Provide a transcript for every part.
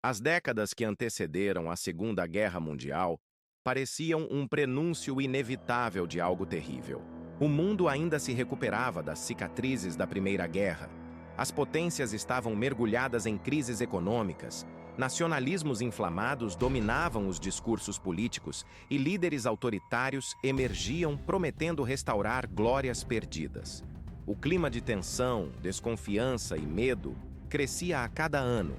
As décadas que antecederam a Segunda Guerra Mundial pareciam um prenúncio inevitável de algo terrível. O mundo ainda se recuperava das cicatrizes da Primeira Guerra. As potências estavam mergulhadas em crises econômicas, nacionalismos inflamados dominavam os discursos políticos e líderes autoritários emergiam prometendo restaurar glórias perdidas. O clima de tensão, desconfiança e medo crescia a cada ano.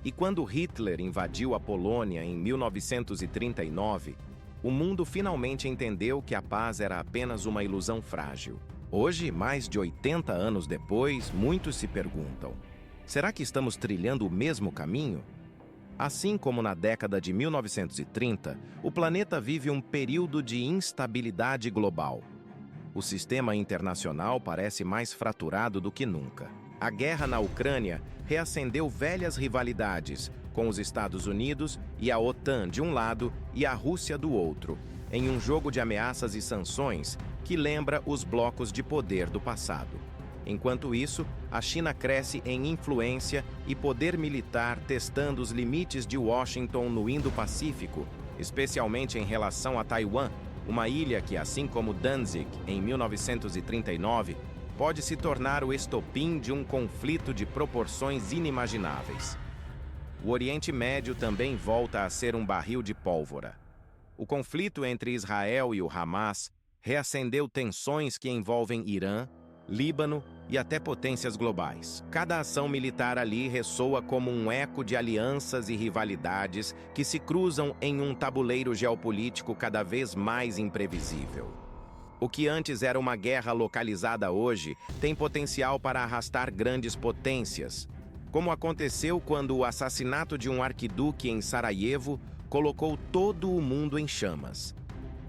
E quando Hitler invadiu a Polônia em 1939, o mundo finalmente entendeu que a paz era apenas uma ilusão frágil. Hoje, mais de 80 anos depois, muitos se perguntam: será que estamos trilhando o mesmo caminho? Assim como na década de 1930, o planeta vive um período de instabilidade global. O sistema internacional parece mais fraturado do que nunca. A guerra na Ucrânia reacendeu velhas rivalidades, com os Estados Unidos e a OTAN de um lado e a Rússia do outro, em um jogo de ameaças e sanções que lembra os blocos de poder do passado. Enquanto isso, a China cresce em influência e poder militar, testando os limites de Washington no Indo-Pacífico, especialmente em relação a Taiwan, uma ilha que, assim como Danzig em 1939, pode se tornar o estopim de um conflito de proporções inimagináveis. O Oriente Médio também volta a ser um barril de pólvora. O conflito entre Israel e o Hamas reacendeu tensões que envolvem Irã, Líbano e até potências globais. Cada ação militar ali ressoa como um eco de alianças e rivalidades que se cruzam em um tabuleiro geopolítico cada vez mais imprevisível. O que antes era uma guerra localizada hoje tem potencial para arrastar grandes potências, como aconteceu quando o assassinato de um arquiduque em Sarajevo colocou todo o mundo em chamas.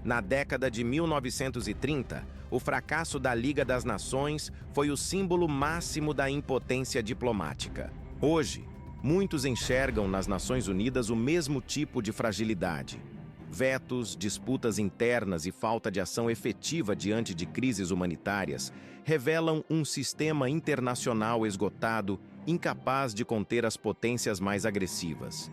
Na década de 1930, o fracasso da Liga das Nações foi o símbolo máximo da impotência diplomática. Hoje, muitos enxergam nas Nações Unidas o mesmo tipo de fragilidade. Vetos, disputas internas e falta de ação efetiva diante de crises humanitárias revelam um sistema internacional esgotado, incapaz de conter as potências mais agressivas.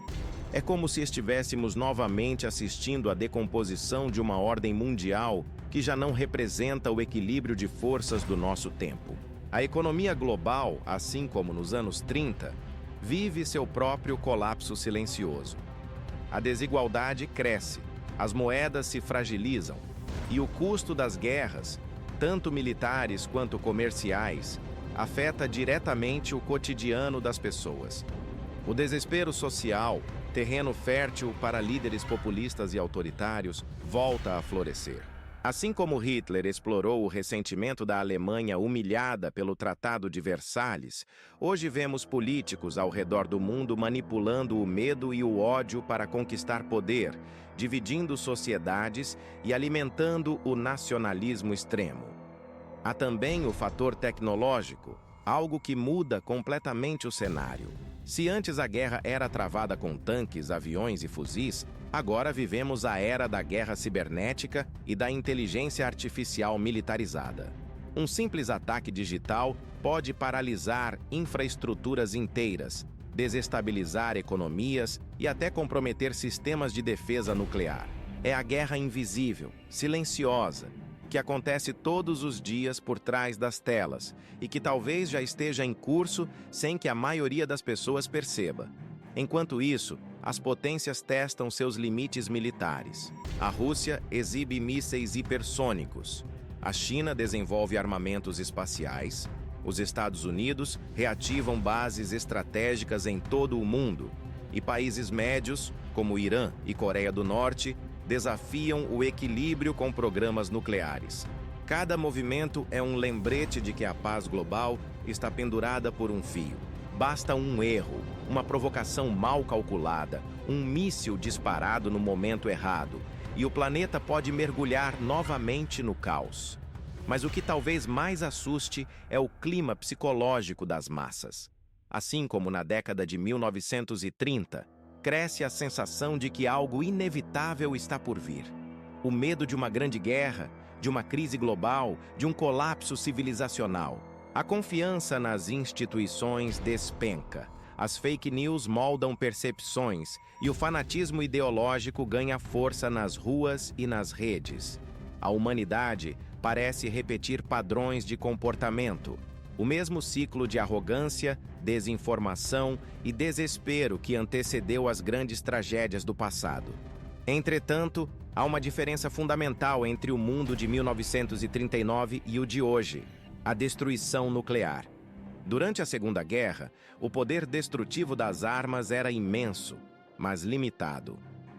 É como se estivéssemos novamente assistindo à decomposição de uma ordem mundial que já não representa o equilíbrio de forças do nosso tempo. A economia global, assim como nos anos 30, vive seu próprio colapso silencioso. A desigualdade cresce, as moedas se fragilizam e o custo das guerras, tanto militares quanto comerciais, afeta diretamente o cotidiano das pessoas. O desespero social, terreno fértil para líderes populistas e autoritários, volta a florescer. Assim como Hitler explorou o ressentimento da Alemanha humilhada pelo Tratado de Versalhes, hoje vemos políticos ao redor do mundo manipulando o medo e o ódio para conquistar poder, dividindo sociedades e alimentando o nacionalismo extremo. Há também o fator tecnológico, algo que muda completamente o cenário. Se antes a guerra era travada com tanques, aviões e fuzis, agora vivemos a era da guerra cibernética e da inteligência artificial militarizada. Um simples ataque digital pode paralisar infraestruturas inteiras, desestabilizar economias e até comprometer sistemas de defesa nuclear. É a guerra invisível, silenciosa, que acontece todos os dias por trás das telas e que talvez já esteja em curso sem que a maioria das pessoas perceba. Enquanto isso, as potências testam seus limites militares. A Rússia exibe mísseis hipersônicos. A China desenvolve armamentos espaciais. Os Estados Unidos reativam bases estratégicas em todo o mundo. E países médios, como Irã e Coreia do Norte, desafiam o equilíbrio com programas nucleares. Cada movimento é um lembrete de que a paz global está pendurada por um fio. Basta um erro, uma provocação mal calculada, um míssil disparado no momento errado, e o planeta pode mergulhar novamente no caos. Mas o que talvez mais assuste é o clima psicológico das massas. Assim como na década de 1930, cresce a sensação de que algo inevitável está por vir. O medo de uma grande guerra, de uma crise global, de um colapso civilizacional. A confiança nas instituições despenca. As fake news moldam percepções e o fanatismo ideológico ganha força nas ruas e nas redes. A humanidade parece repetir padrões de comportamento, o mesmo ciclo de arrogância, desinformação e desespero que antecedeu as grandes tragédias do passado. Entretanto, há uma diferença fundamental entre o mundo de 1939 e o de hoje: a destruição nuclear. Durante a Segunda Guerra, o poder destrutivo das armas era imenso, mas limitado.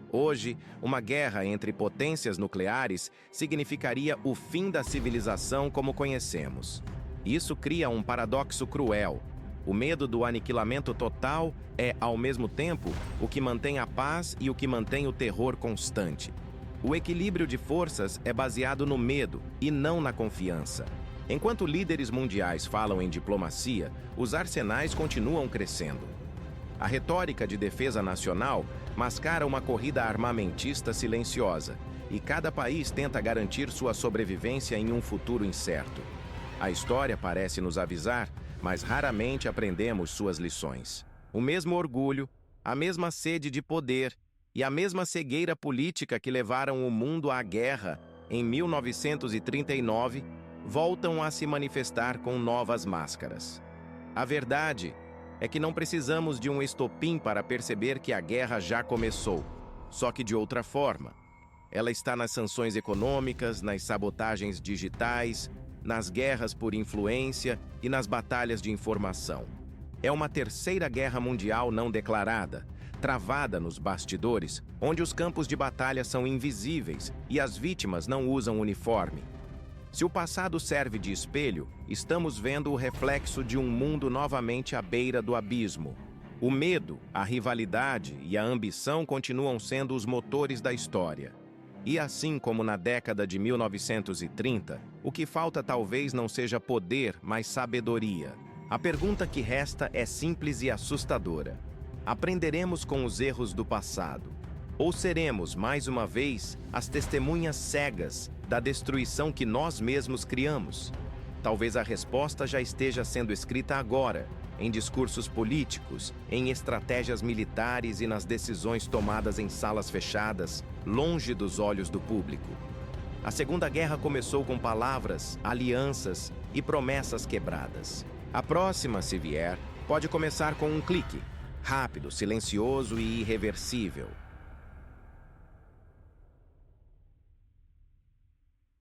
Hoje, uma guerra entre potências nucleares significaria o fim da civilização como conhecemos. Isso cria um paradoxo cruel. O medo do aniquilamento total é, ao mesmo tempo, o que mantém a paz e o que mantém o terror constante. O equilíbrio de forças é baseado no medo e não na confiança. Enquanto líderes mundiais falam em diplomacia, os arsenais continuam crescendo. A retórica de defesa nacional mascara uma corrida armamentista silenciosa, e cada país tenta garantir sua sobrevivência em um futuro incerto. A história parece nos avisar, mas raramente aprendemos suas lições. O mesmo orgulho, a mesma sede de poder e a mesma cegueira política que levaram o mundo à guerra em 1939 voltam a se manifestar com novas máscaras. A verdade é que não precisamos de um estopim para perceber que a guerra já começou, só que de outra forma. Ela está nas sanções econômicas, nas sabotagens digitais, nas guerras por influência e nas batalhas de informação. É uma terceira guerra mundial não declarada, travada nos bastidores, onde os campos de batalha são invisíveis e as vítimas não usam uniforme. Se o passado serve de espelho, estamos vendo o reflexo de um mundo novamente à beira do abismo. O medo, a rivalidade e a ambição continuam sendo os motores da história. E assim como na década de 1930, o que falta talvez não seja poder, mas sabedoria. A pergunta que resta é simples e assustadora. Aprenderemos com os erros do passado? Ou seremos, mais uma vez, as testemunhas cegas da destruição que nós mesmos criamos? Talvez a resposta já esteja sendo escrita agora, em discursos políticos, em estratégias militares e nas decisões tomadas em salas fechadas, longe dos olhos do público. A Segunda Guerra começou com palavras, alianças e promessas quebradas. A próxima, se vier, pode começar com um clique, rápido, silencioso e irreversível.